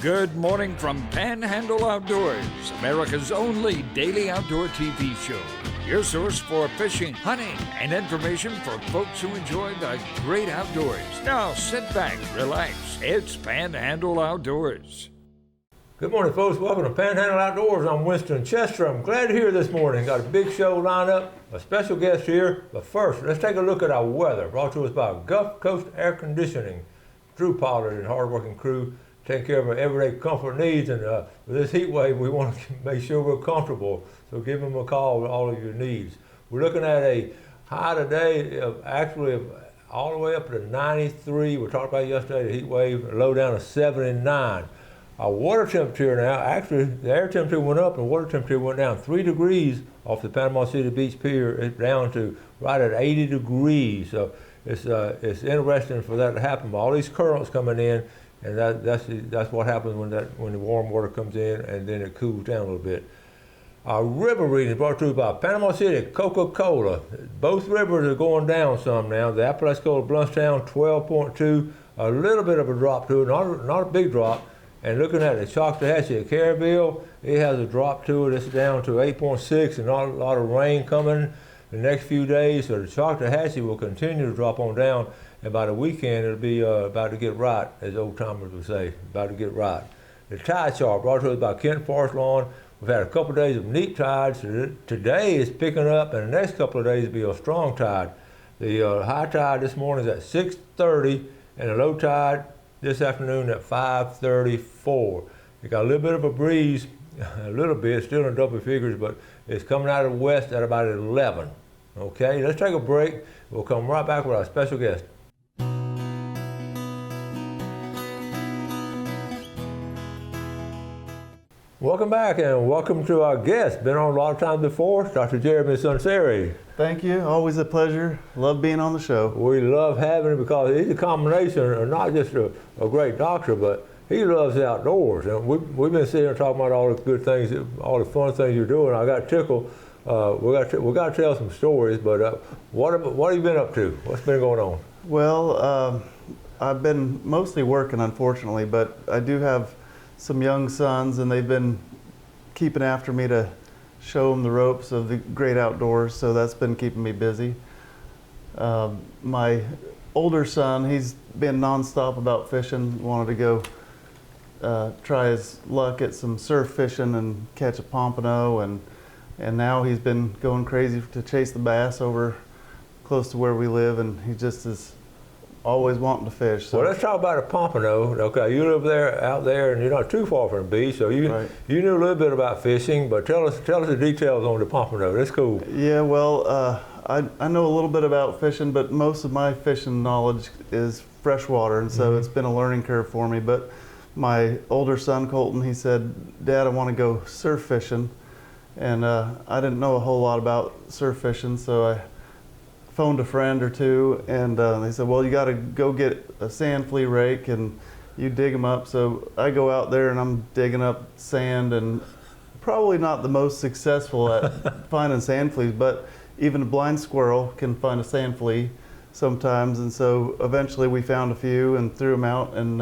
Good morning from Panhandle Outdoors, America's only daily outdoor TV show. Your source for fishing, hunting, and information for folks who enjoy the great outdoors. Now sit back, relax. It's Panhandle Outdoors. Good morning, folks. Welcome to Panhandle Outdoors. I'm Winston Chester. I'm glad to hear this morning. Got a big show lined up, a special guest here. But first, let's take a look at our weather, brought to us by Gulf Coast Air Conditioning. Drew Pollard and hardworking crew taking care of our everyday comfort needs, and with this heat wave, we want to make sure we're comfortable. So give them a call with all of your needs. We're looking at a high today of actually all the way up to 93. We talked about yesterday, the heat wave, a low down to 79. Our water temperature now, actually the air temperature went up and water temperature went down 3 degrees off the Panama City Beach Pier. It's down to right at 80 degrees. So it's interesting for that to happen. All these currents coming in, and that's what happens when the warm water comes in and then it cools down a little bit. Our river reading is brought to you by Panama City Coca-Cola. Both rivers are going down some now. The Apalachicola Bluntstown 12.2, a little bit of a drop to it, not a big drop. And looking at the Choctawhatchee at Caryville, it has a drop to it. It's down to 8.6, and not a lot of rain coming the next few days. So the Choctawhatchee will continue to drop on down. And by the weekend, it'll be about to get right, as old timers would say, about to get right. The tide chart brought to us by Kent Forest Lawn. We've had a couple of days of neap tides. Today is picking up, and the next couple of days will be a strong tide. The high tide this morning is at 6:30, and the low tide this afternoon at 5:34. You got a little bit of a breeze, a little bit, still in double figures, but it's coming out of the west at about 11. Okay, let's take a break. We'll come right back with our special guest. Welcome back, and welcome to our guest. Been on a lot of times before, Dr. Jeremy Sunseri. Thank you. Always a pleasure. Love being on the show. We love having him because he's a combination of not just a great doctor, but he loves the outdoors. And we've been sitting here talking about all the good things, all the fun things you're doing. I got tickled. We got to tell some stories, but what have you been up to? What's been going on? Well, I've been mostly working, unfortunately, but I do have some young sons, and they've been keeping after me to show them the ropes of the great outdoors, so that's been keeping me busy. My older son, he's been nonstop about fishing, wanted to go try his luck at some surf fishing and catch a pompano, and now he's been going crazy to chase the bass over close to where we live, and he just is always wanting to fish. So. Well, let's talk about a pompano. Okay, you live out there, and you're not too far from the beach, so you knew a little bit about fishing. But tell us the details on the pompano. That's cool. Yeah, well, I know a little bit about fishing, but most of my fishing knowledge is freshwater, and so it's been a learning curve for me. But my older son Colton, he said, "Dad, I want to go surf fishing," and I didn't know a whole lot about surf fishing, so I phoned a friend or two, and they said, well, you got to go get a sand flea rake and you dig them up. So I go out there and I'm digging up sand, and probably not the most successful at finding sand fleas, but even a blind squirrel can find a sand flea sometimes. And so eventually we found a few and threw them out, and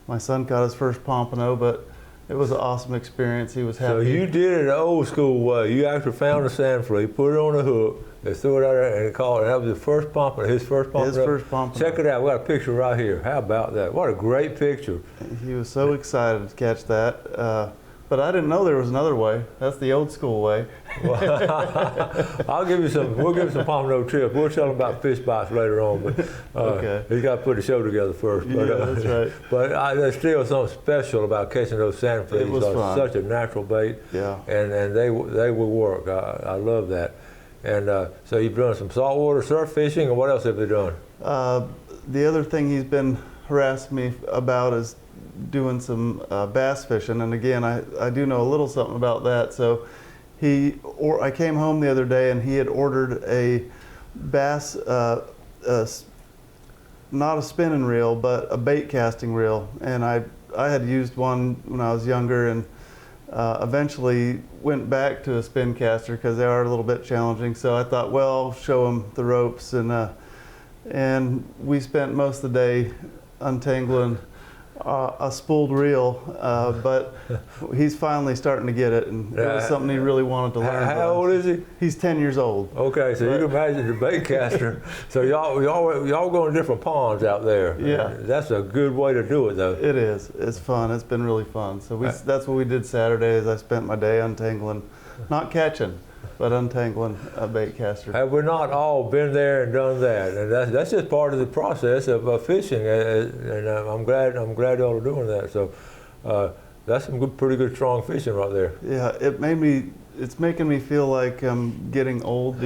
my son caught his first pompano, but it was an awesome experience. He was happy. So you did it the old school way. You actually found a sand flea, put it on a hook, they threw it out there and called it. That was the first pompano, his first pompano. His first pompano. Check it out. We got a picture right here. How about that? What a great picture. He was so excited to catch that. But I didn't know there was another way. That's the old school way. I'll give you some. We'll give you some pompano tips. We'll tell them about fish bites later on. But okay. He's got to put the show together first. Yeah, that's right. But there's still something special about catching those sand fleas. It was fun. Such a natural bait. Yeah. And they will work. I love that. And so you've done some saltwater surf fishing, and what else have you done? The other thing he's been harassing me about is doing some bass fishing, and again, I do know a little something about that. So I came home the other day, and he had ordered a bass, not a spinning reel, but a bait casting reel, and I had used one when I was younger, and eventually went back to a spin caster because they are a little bit challenging. So I thought, well, I'll show him the ropes, and we spent most of the day untangling a spooled reel, but he's finally starting to get it, and it was something he really wanted to learn. How old is he? He's 10 years old. Okay, so you can imagine the bait caster. So y'all go in different ponds out there. Yeah. That's a good way to do it, though. It is. It's fun. It's been really fun. So that's what we did Saturdays. I spent my day untangling, not catching, but untangling a bait caster. Have we not all been there and done that? And that's just part of the process of fishing. And I'm glad y'all are doing that. So that's some pretty good, strong fishing right there. Yeah, it's making me feel like I'm getting old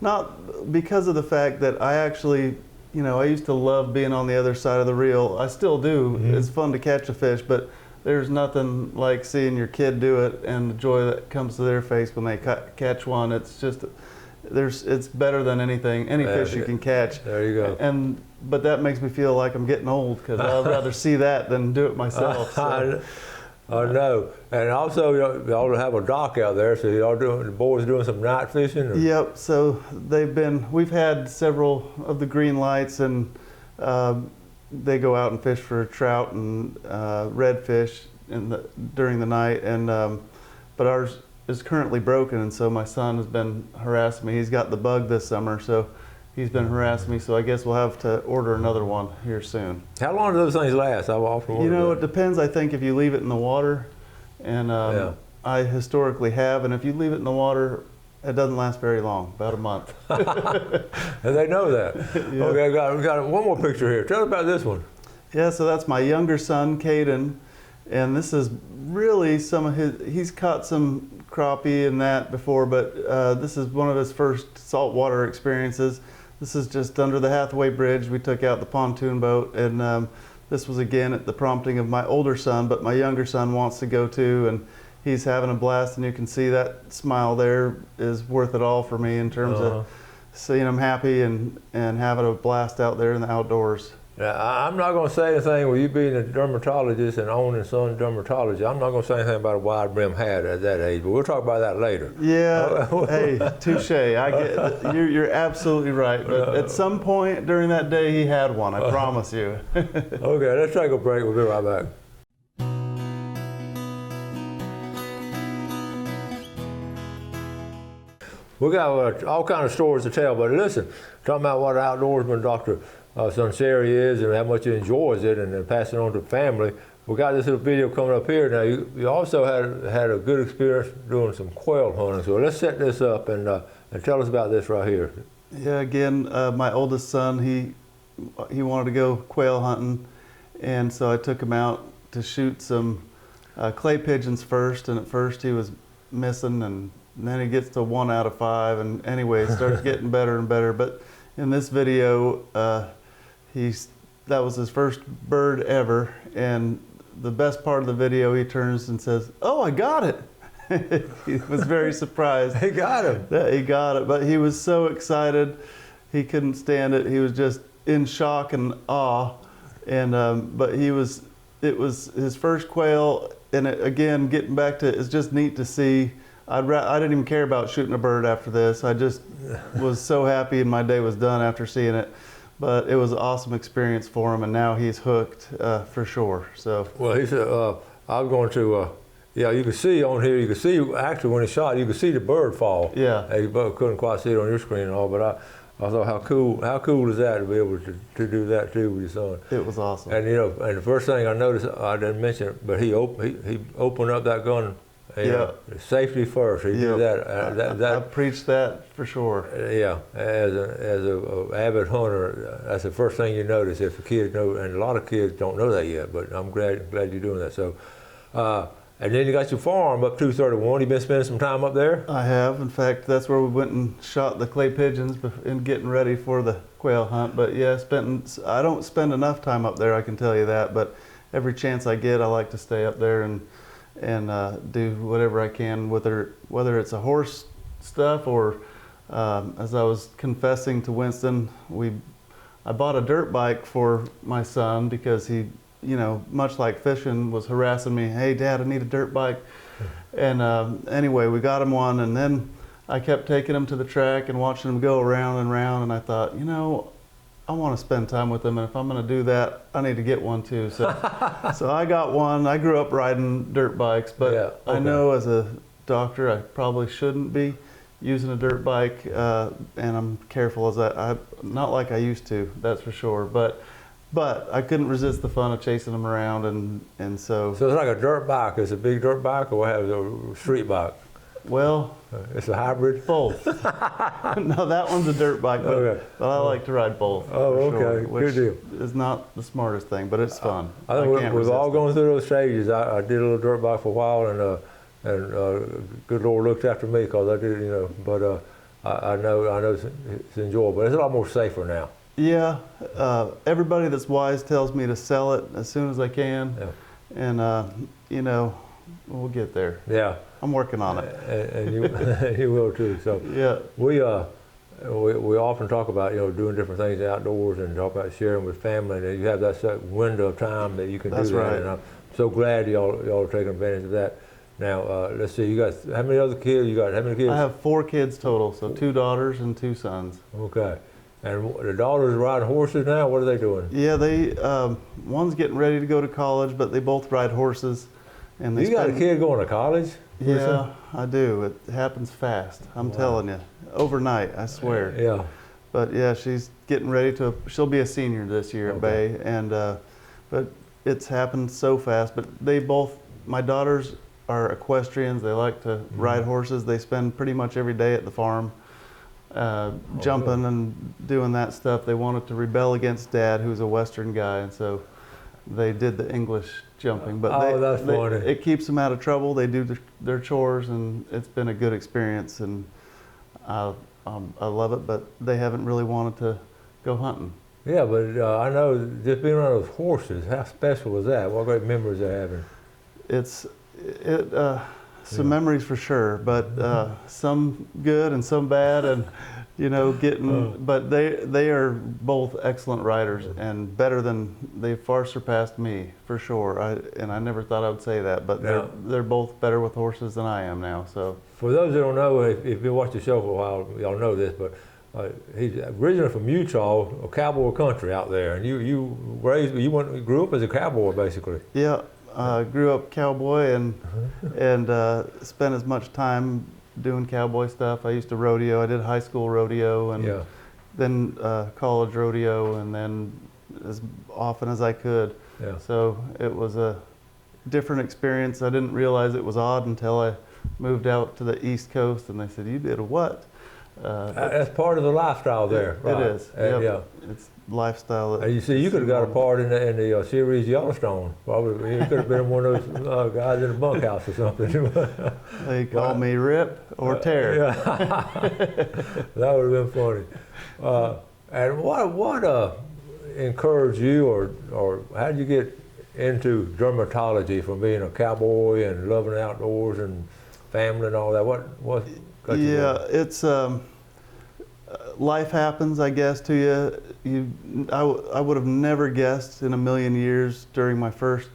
not because of the fact that I actually, I used to love being on the other side of the reel. I still do. Mm-hmm. It's fun to catch a fish, but there's nothing like seeing your kid do it and the joy that comes to their face when they catch one. It's just, it's better than any fish you can catch. There you go. But that makes me feel like I'm getting old because I'd rather see that than do it myself. So. I know. And also, y'all have a dock out there, so the boys doing some night fishing? Or? Yep. So we've had several of the green lights, and they go out and fish for trout and redfish during the night, and but ours is currently broken, and so my son has been harassing me. He's got the bug this summer, so he's been harassing me. So I guess we'll have to order another one here soon. How long do those things last? I've often wondered it depends. I think if you leave it in the water, and I historically have, and if you leave it in the water, it doesn't last very long, about a month. And they know that. Yeah. Okay, we got one more picture here. Tell us about this one. Yeah, so that's my younger son, Caden, and this is really he's caught some crappie and that before, but this is one of his first saltwater experiences. This is just under the Hathaway Bridge. We took out the pontoon boat, and this was again at the prompting of my older son, but my younger son wants to go too, and he's having a blast, and you can see that smile there is worth it all for me in terms of seeing him happy and having a blast out there in the outdoors. Now, I'm not going to say anything with you being a dermatologist and owning son dermatology. I'm not going to say anything about a wide brim hat at that age, but we'll talk about that later. Yeah, hey, touche. I get you're absolutely right. But at some point during that day, he had one. I promise you. Okay, let's take a break. We'll be right back. We got all kinds of stories to tell, but listen, talking about what an outdoorsman Dr. Sunseri is and how much he enjoys it and passing it on to family. We got this little video coming up here. Now, you also had a good experience doing some quail hunting, so let's set this up and tell us about this right here. Yeah, again, my oldest son, he wanted to go quail hunting, and so I took him out to shoot some clay pigeons first, and at first he was missing, and then he gets to 1 out of 5, and anyway, it starts getting better and better. But in this video, that was his first bird ever, and the best part of the video, he turns and says, "Oh, I got it." He was very surprised. He got him. That he got it, but he was so excited, he couldn't stand it. He was just in shock and awe, and but it was his first quail, and again, getting back to, it's just neat to see. I didn't even care about shooting a bird after this. I just was so happy, and my day was done after seeing it. But it was an awesome experience for him, and now he's hooked for sure. So. Well, he said, I was going to, you can see on here, actually when he shot, you could see the bird fall. Yeah. You couldn't quite see it on your screen and all, but I thought how cool is that to be able to do that too with your son. It was awesome. And and the first thing I noticed, I didn't mention it, but he opened up that gun. Yeah. Safety first. He did that. I preached that for sure. Yeah, as a avid hunter, that's the first thing you notice if a kid knows, and a lot of kids don't know that yet. But I'm glad you're doing that. So, and then you got your farm up 231. You been spending some time up there? I have. In fact, that's where we went and shot the clay pigeons in getting ready for the quail hunt. But yeah, I don't spend enough time up there, I can tell you that. But every chance I get, I like to stay up there and do whatever I can, whether it's a horse stuff or as I was confessing to Winston, I bought a dirt bike for my son because he, much like fishing, was harassing me. Hey, Dad, I need a dirt bike. And anyway, we got him one, and then I kept taking him to the track and watching him go around and around, and I thought, I want to spend time with them, and if I'm going to do that, I need to get one too. So, so I got one. I grew up riding dirt bikes, but Yeah, okay. I know as a doctor, I probably shouldn't be using a dirt bike, and I'm careful as I not like I used to, that's for sure. But I couldn't resist the fun of chasing them around, and so. So it's like a dirt bike. It's a big dirt bike, or what have a street bike? Well, It's a hybrid. both. No, that one's a dirt bike, but I like to ride both. Oh, for sure, okay. which Good deal. is not the smartest thing, but it's fun. I think can't we've all resist gone through those stages. I did a little dirt bike for a while, and good Lord looked after me because I did, But I know it's enjoyable. It's a lot more safer now. Yeah, everybody that's wise tells me to sell it as soon as I can, Yeah. and we'll get there. Yeah. I'm working on it. And you, you will too. So Yeah. we often talk about doing different things outdoors and talk about sharing with family. And you have that certain window of time that you can That's do that. right. And I'm so glad y'all are taking advantage of that. Now let's see. You got how many other kids? You got how many kids? I have 4 kids total, so 2 daughters and 2 sons. Okay. And the daughters riding horses now. What are they doing? Yeah, they one's getting ready to go to college, but they both ride horses. And they You got a kid going to college? Yeah, I do. It happens fast. I'm telling you, overnight. I swear. Yeah. But yeah, she's getting ready to. She'll be a senior this year at Bay, and but it's happened so fast. But they both, my daughters are equestrians. They like to ride horses. They spend pretty much every day at the farm, jumping and doing that stuff. They wanted to rebel against Dad, who's a Western guy, and so they did the English jumping. But that's funny. it keeps them out of trouble. They do their chores, and it's been a good experience. And I love it. But they haven't really wanted to go hunting. Yeah, but I know just being around those horses. How special was that? What great memories they're having. It's some memories for sure, but some good and some bad, and but they are both excellent riders and they far surpassed me for sure. I never thought I would say that, but they're both better with horses than I am now. So for those that don't know, if you watched the show for a while, y'all know this, but he's originally from Utah, a cowboy country out there, and you grew up as a cowboy basically. Yeah. Grew up cowboy and spent as much time doing cowboy stuff. I used to rodeo. I did high school rodeo and then college rodeo, and then as often as I could. Yeah. So it was a different experience. I didn't realize it was odd until I moved out to the East Coast, and they said, "You did a what?" That's part of the lifestyle there. It is. Yep. Yeah. It's lifestyle. And you see, you could have got a part in the series Yellowstone. Probably, you could have been one of those guys in a bunkhouse or something. They call me Rip or Tear. Yeah. That would have been funny. And what encouraged you, or how did you get into dermatology from being a cowboy and loving the outdoors and family and all that? What got you there? It's life happens, I guess, to you. I would have never guessed in a million years during my first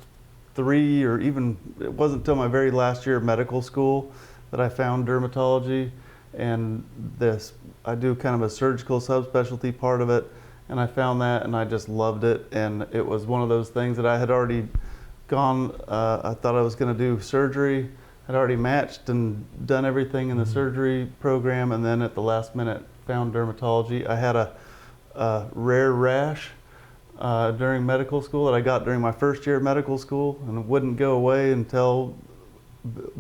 3, or even it wasn't until my very last year of medical school that I found dermatology, and I do kind of a surgical subspecialty part of it, and I found that, and I just loved it. And it was one of those things that I had already gone. I thought I was going to do surgery. I'd already matched and done everything in the surgery program, and then at the last minute found dermatology. I had a rare rash during medical school that I got during my first year of medical school, and it wouldn't go away until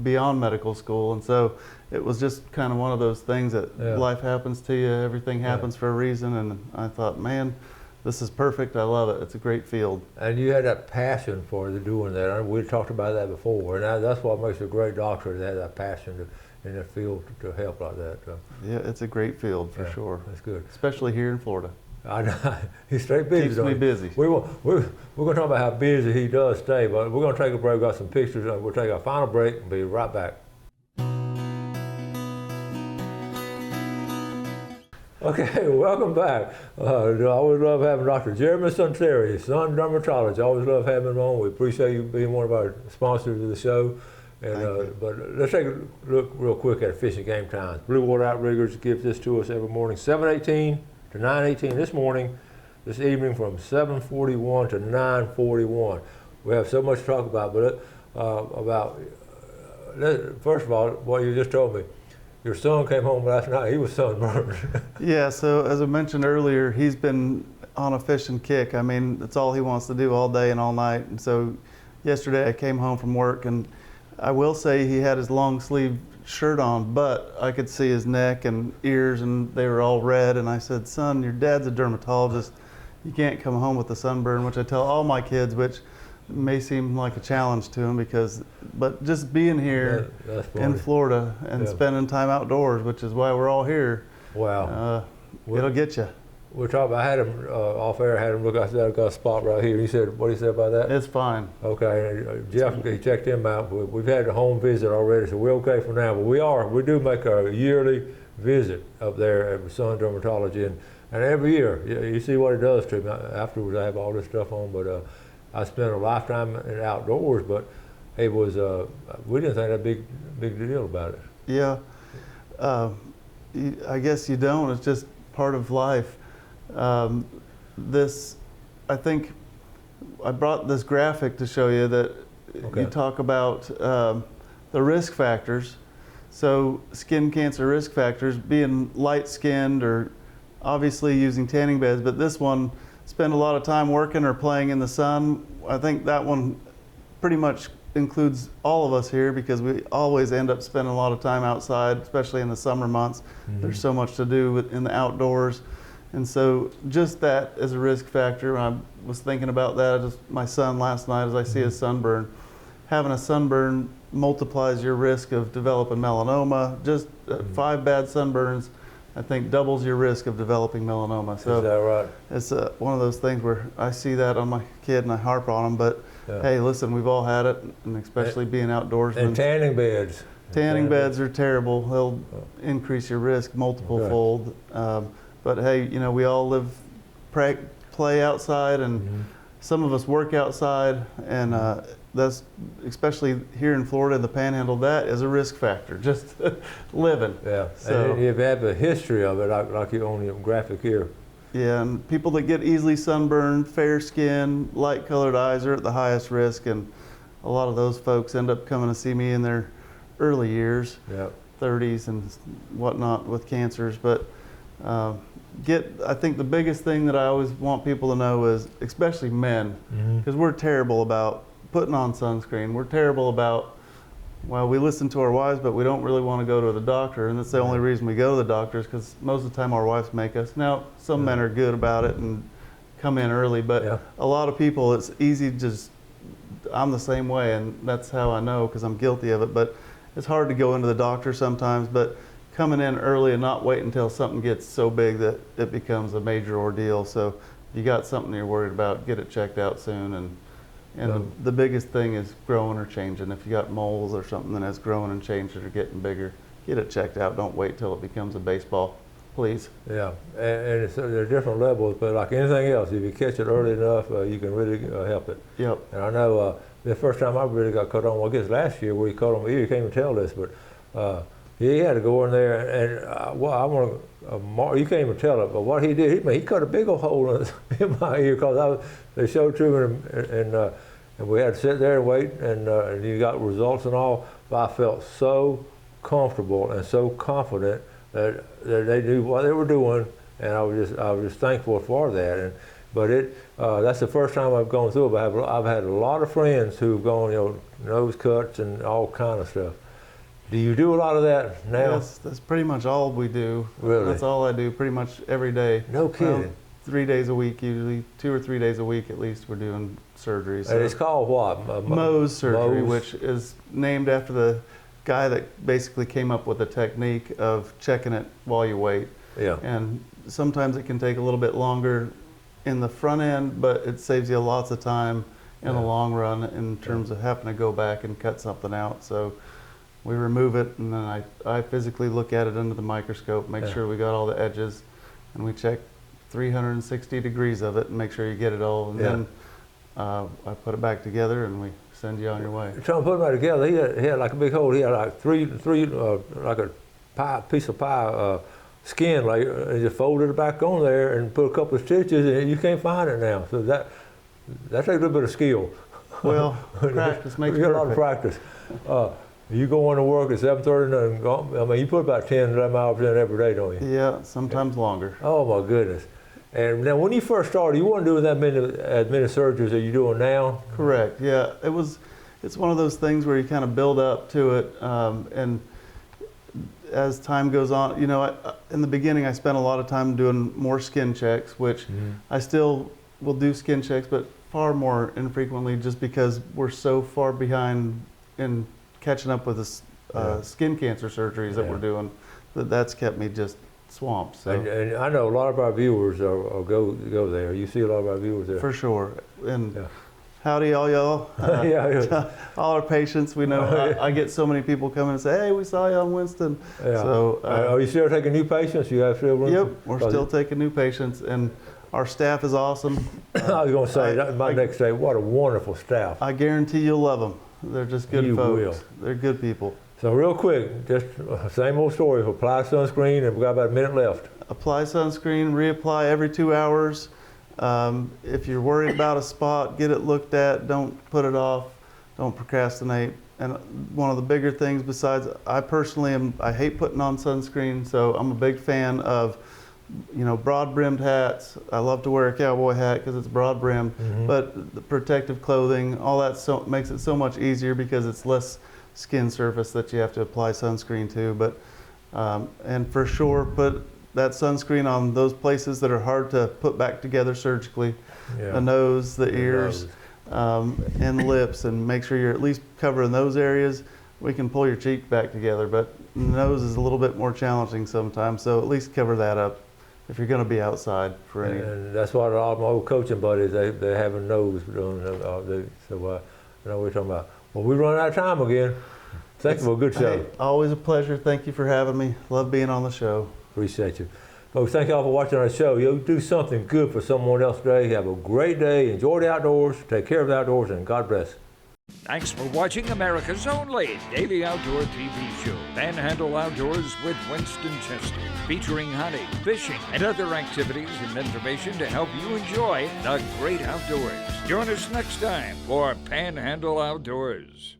beyond medical school. And so it was just kind of one of those things that life happens to you, everything happens for a reason, and I thought, man, this is perfect. I love it. It's a great field. And you had that passion for doing that. We talked about that before, and that's what makes a great doctor, to have that passion in the field to help like that. Yeah, it's a great field for sure. That's good. Especially here in Florida. I know. He's straight busy. Keeps me busy. We're going to talk about how busy he does stay, but we're going to take a break. We've got some pictures. We'll take our final break and be right back. Okay, welcome back. I always love having Dr. Jeremy Sunteri, Sun Dermatology. I always love having him on. We appreciate you being one of our sponsors of the show. And but let's take a look real quick at Fishing Game Times. Blue Water Outriggers gives this to us every morning, 7:18 to 9:18 this morning. this evening from 7:41 to 9:41. We have so much to talk about, but first of all, what you just told me, your son came home last night. He was sunburned. Yeah, so as I mentioned earlier, he's been on a fishing kick. I mean, that's all he wants to do all day and all night. And so yesterday I came home from work, and I will say he had his long sleeve shirt on, but I could see his neck and ears, and they were all red. And I said, son, your dad's a dermatologist. You can't come home with a sunburn, which I tell all my kids, which may seem like a challenge to them but just being here in Florida and spending time outdoors, which is why we're all here. Wow. It'll get you. We're talking. I had him off air. I had him look. I said, I've got a spot right here. He said, what did he say about that? It's fine. Okay. Jeff, he checked him out. We've had a home visit already, so we're okay for now. But we do make a yearly visit up there at Sun Dermatology, and every year you see what it does to me. Afterwards, I have all this stuff on, but I spent a lifetime in outdoors. But it was we didn't think that big deal about it. Yeah. I guess you don't. It's just part of life. I think I brought this graphic to show you that you talk about the risk factors. So skin cancer risk factors, being light-skinned or obviously using tanning beds, but this one, spend a lot of time working or playing in the sun. I think that one pretty much includes all of us here because we always end up spending a lot of time outside, especially in the summer months. Mm-hmm. There's so much to do in the outdoors. And so just that as a risk factor, I was thinking about that, my son last night as I see his sunburn. Having a sunburn multiplies your risk of developing melanoma. Just 5 bad sunburns, I think, doubles your risk of developing melanoma. So is that right? It's one of those things where I see that on my kid and I harp on him, but hey, listen, we've all had it, and especially being outdoorsmen. And tanning beds. Tanning beds are terrible. They'll increase your risk multiple-fold. But hey, we all play outside, and some of us work outside, and that's, especially here in Florida in the Panhandle, that is a risk factor, just living. Yeah, so, and you have a history of it, like you on your graphic here. Yeah, and people that get easily sunburned, fair skin, light colored eyes are at the highest risk, and a lot of those folks end up coming to see me in their early years, 30s and whatnot with cancers. But I think the biggest thing that I always want people to know is, especially men, because we're terrible about putting on sunscreen. We're terrible about, we listen to our wives, but we don't really want to go to the doctor, and that's the only reason we go to the doctor is because most of the time our wives make us. Now, some men are good about it and come in early, but a lot of people, it's easy I'm the same way, and that's how I know because I'm guilty of it, but it's hard to go into the doctor sometimes, but coming in early and not wait until something gets so big that it becomes a major ordeal. So if you got something you're worried about, get it checked out soon. And the biggest thing is growing or changing. If you got moles or something that has grown and changed or getting bigger, get it checked out. Don't wait till it becomes a baseball, please. Yeah, and there are different levels, but like anything else, if you catch it early enough, you can really help it. Yep. And I know the first time I really got cut on, well, I guess last year where he cut on my ear, you can't even tell this, but he had to go in there and I want to, you can't even tell it, but what he did, he cut a big old hole in my ear because they showed to me and we had to sit there and wait and you got results and all, but I felt so comfortable and so confident that they knew what they were doing, and I was just thankful for that. But that's the first time I've gone through it, but I've had a lot of friends who've gone, nose cuts and all kind of stuff. Do you do a lot of that now? Yes, that's pretty much all we do. Really? That's all I do pretty much every day. No kidding. 3 days a week, usually 2 or 3 days a week at least, we're doing surgery. So and it's called what? Mohs surgery, Mohs? which is named after the guy that basically came up with the technique of checking it while you wait. Yeah. And sometimes it can take a little bit longer in the front end, but it saves you lots of time in the long run in terms of having to go back and cut something out. So we remove it, and then I physically look at it under the microscope, make sure we got all the edges, and we check 360 degrees of it and make sure you get it all. And then I put it back together and we send you on your way. Trying to put it back together, he had like a big hole. He had like three like a piece of pie skin, like and just folded it back on there and put a couple of stitches, and you can't find it now. So that takes a little bit of skill. Well, practice makes you got a lot of perfect. practice. You go into work at 7:30 and go, I mean, you put about 10, 11 hours in every day, don't you? Yeah, sometimes longer. Oh my goodness. And now when you first started, you weren't doing as many surgeries as you're doing now? Correct, yeah. It's one of those things where you kind of build up to it, and as time goes on, you know, in the beginning I spent a lot of time doing more skin checks, which I still will do skin checks, but far more infrequently just because we're so far behind in catching up with the skin cancer surgeries that we're doing, that's kept me just swamped. So. And I know a lot of our viewers go there. You see a lot of our viewers there. For sure. And howdy all y'all. All our patients, we know. I get so many people coming and say, hey, we saw you on Winston. Yeah. So, are you still taking new patients? You have still room? Yep, we're still taking new patients, and our staff is awesome. I was going to say, my next day, what a wonderful staff. I guarantee you'll love them. They're just good folks. Will. They're good people. So real quick, just same old story. Apply sunscreen, and we've got about a minute left. Apply sunscreen, reapply every 2 hours. If you're worried about a spot, get it looked at. Don't put it off. Don't procrastinate. And one of the bigger things besides, I personally I hate putting on sunscreen, so I'm a big fan of, you know, broad-brimmed hats. I love to wear a cowboy hat because it's broad-brimmed, but the protective clothing, all that makes it so much easier because it's less skin surface that you have to apply sunscreen to. But and for sure, put that sunscreen on those places that are hard to put back together surgically, the nose, the ears, and lips, and make sure you're at least covering those areas. We can pull your cheek back together, but the nose is a little bit more challenging sometimes, so at least cover that up if you're going to be outside for any. And that's what all my old coaching buddies, they have a nose doing. So I know what we're talking about. Well, we run out of time again. Thank you for a good show. Hey, always a pleasure. Thank you for having me. Love being on the show. Appreciate you. Folks, thank y'all for watching our show. You'll do something good for someone else today. Have a great day. Enjoy the outdoors. Take care of the outdoors, and God bless. Thanks for watching America's only daily outdoor TV show, Panhandle Outdoors with Winston Chester, featuring hunting, fishing, and other activities and information to help you enjoy the great outdoors. Join us next time for Panhandle Outdoors.